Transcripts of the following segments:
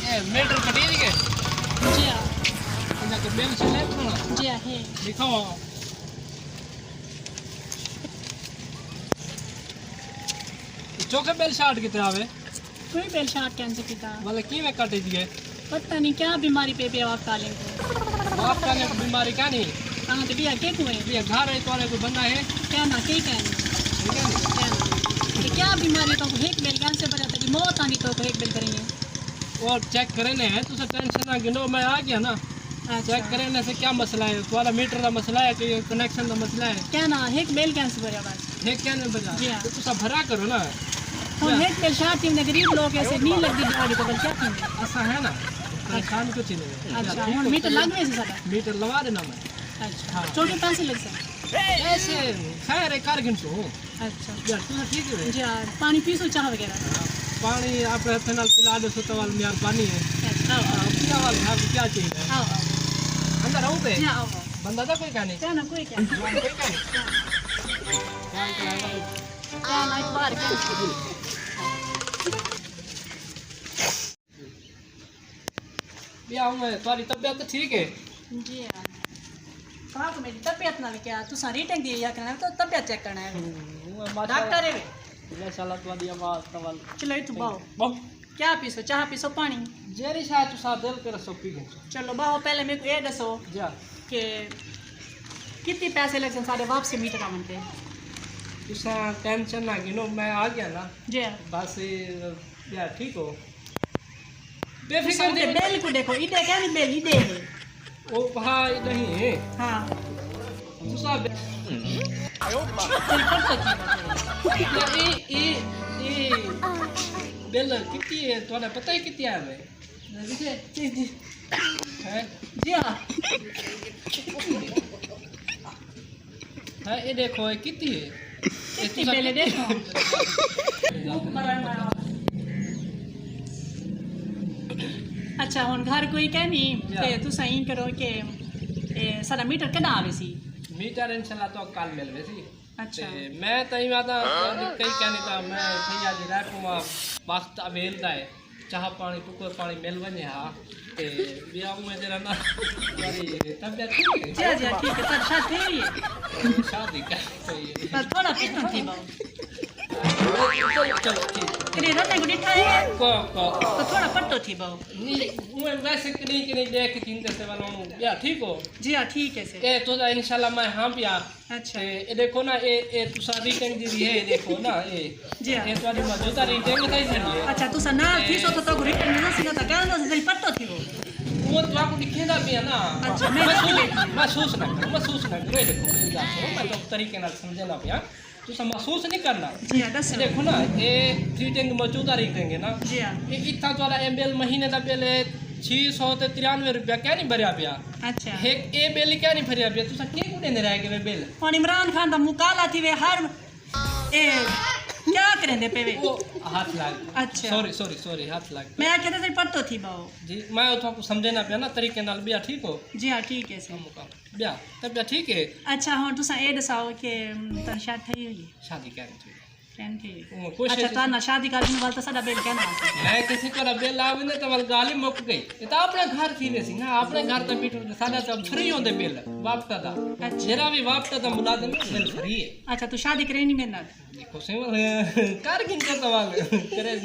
Metre कटी के जी हाँ इनका के बिल चले ना जी हाँ है दिखाओ चौके बिल शार्ट कितने आवे कोई बेल शार्ट कैंसिल किया मतलब की में कटे दिए पता नहीं क्या बीमारी पे आप काले को आप का बीमारी क्या नहीं कहाँ तो बिया के कुएं ये घर है तुम्हारे कोई बंदा है क्या ना कहीं कहने ठीक है कि क्या बीमारी तो एक बेल कैंसिल बना था कि मौत आनी तो एक बेल करेंगे और चेक करने हैं तो टेंशन ना गिनो मैं आ गया ना चेक करने से क्या मसला है तुम्हारा मीटर का मसला है कि कनेक्शन का मसला है क्या ना एक बेल कैंसिल बजा बस है क्या नहीं बजा जी हाँ। तो सब भरा करो ना हम एक बेल शार्ट थी गरीब लोग ऐसे नहीं लगती बीमारी तो बल क्या थी ऐसा है ना परेशान कुछ नहीं अच्छा हम मीटर लग गए सारा मीटर लगा देना मैं अच्छा हाँ। छोटे पैसे लग सकते ऐसे खैर है कार गिनसो अच्छा यार तू ठीक है जी हाँ पानी पीसो चाह वगैरह पानी आप फिलहाल पिला दो तो वाल में पानी है अच्छा आओ क्या वाल है आपको क्या चाहिए आओ आओ अंदर आओ पे जी आओ आओ बंदा था कोई कहानी क्या ना कोई क्या कोई कहानी क्या ना एक बार क्या भैया हूँ मैं तुम्हारी तबीयत तो ठीक है जी हाँ कहाँ को मेरी तबीयत ना क्या तू सारी टैंक दी या करना है तो तबीयत चेक करना है डॉक्टर है वे माशाल्लाह तुम्हारी आवाज़ तवल चलो ये तू बाओ बहु क्या पीसो चाह पीसो पानी जेरी शायद तू साथ दिल कर सो पी गए चलो बाओ पहले मेरे को ये दसो जा कि कितने पैसे लगते सारे वापसी मीटर आवन पे तुसा टेंशन ना गिनो मैं आ गया ना जी हाँ बस यार ठीक हो फिर बेफिक्र दे बेल को देखो इधर क्या नहीं बेल इधर है ओ हाँ नहीं है हाँ तुसा तेरी पड़ तो ये बिल कितनी है तुम्हारा पता है कितनी है मैं है जी हाँ हाँ ये देखो ये कितनी है कितनी बेले देखो अच्छा हुन घर कोई कह नहीं कि तू सही करो कि सारा मीटर कदा आवे सी मीटर इंशाल्लाह तो कल मिल वैसी अच्छा मैं तई माता कई कहनी था मैं थई आज रैप में वक्त अवेलदा है चाह पानी टुकर पानी मिल वने हा ते बिया में जरा ना यारी तबीयत ठीक है जी जी ठीक है सर शादी है शादी कर सही है पर थोड़ा पिटन थी बाऊ चलो ठीक तेरे रने को दिखा है को तो थोड़ा पट्टो थी बाऊ नहीं मैं वैसे कि नहीं देख चिंता से वाला हूं या ठीक हो जी हाँ ठीक है सर ए तो इंशाल्लाह मैं हां पिया अच्छा ये देखो ना ये तू शादी कर दी है ये देखो ना जी हाँ ये तुम्हारी मौजूदा रेटिंग बताई है अच्छा तू सना थी सो तो रिटर्न ना सीधा तो कहना सही पट्टो थी वो तो आपको दिखेगा भी है ना अच्छा, मैं महसूस ना करो ये देखो मेरी बात सुनो मैं तो तरीके ना समझना पिया तू सब महसूस नहीं करना जी हाँ दस देखो ना ये रेटिंग मौजूदा रेटिंग है ना जी हाँ ये इतना तो वाला एमएल महीने का बिल है 693 रुपया क्या नहीं भरिया पिया अच्छा एक ए बिल क्या नहीं भरिया पिया तू सब के कुड़े ने रह गए बिल और इमरान खान का मुकाला थी वे हर ए क्या करें दे पे वे वो हाथ लाग अच्छा सॉरी हाथ लाग मैं कहते थे पट्टो थी बाऊ जी मैं तो आपको समझना पिया ना तरीके नाल बिया ठीक हो जी हाँ ठीक है सर बिया तब बिया ठीक है अच्छा हाँ तुसा ए दसाओ कि तन शादी थई हुई शादी कर थी फ्रेंड थी कोशिश अच्छा तो ना शादी करने वाला तो सादा बेल कहना मैं किसी को बिल लावे ने तो वाल गाली मुक गई ये तो अपने घर थी वैसी ना अपने घर तो बीट सादा तो फ्री होंदे बिल वापता था जरा भी वापता था मुलाजिम बिल फ्री है अच्छा तू शादी करे नहीं मेरे नाल देखो सिंपल कार किन करता वाल करे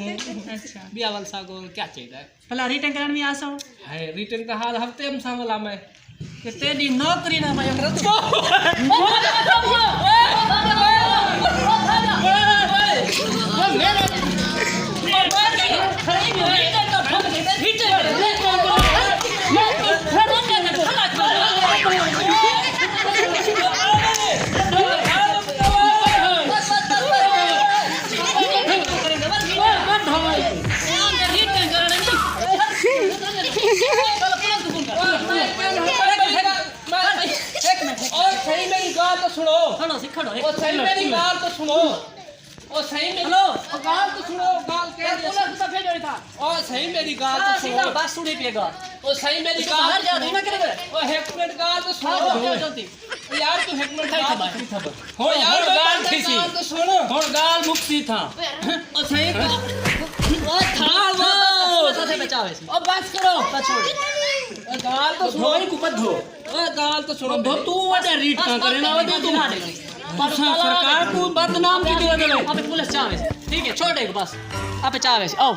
अच्छा बिया वाल सागो क्या चाहिए भला रिटर्न करने भी आसो है रिटर्न का हाल हफ्ते में सामला मैं कि तेरी नौकरी ना मैं कर सही मेरी गाल तो सुनो बस सुनी पिएगा ओ सही मेरी गाल हर जा नहीं ना करेगा ओ एक मिनट गाल तो सुनो जल्दी यार तू एक मिनट हो यार गाल थी सी तो सुनो और गाल मुक्ति था ओ सही ओ था वो साथे बचावे सी ओ बस करो बस छोड़ ए गाल तो सुनो ही को बद्धो ओ गाल तो सुनो बद्धो तू वडे रीट का करे ना वडे तू सरकार को बदनाम की दिया दे अबे पुलिस चावे सी ठीक है छोड़ एक बस अबे चावे सी आओ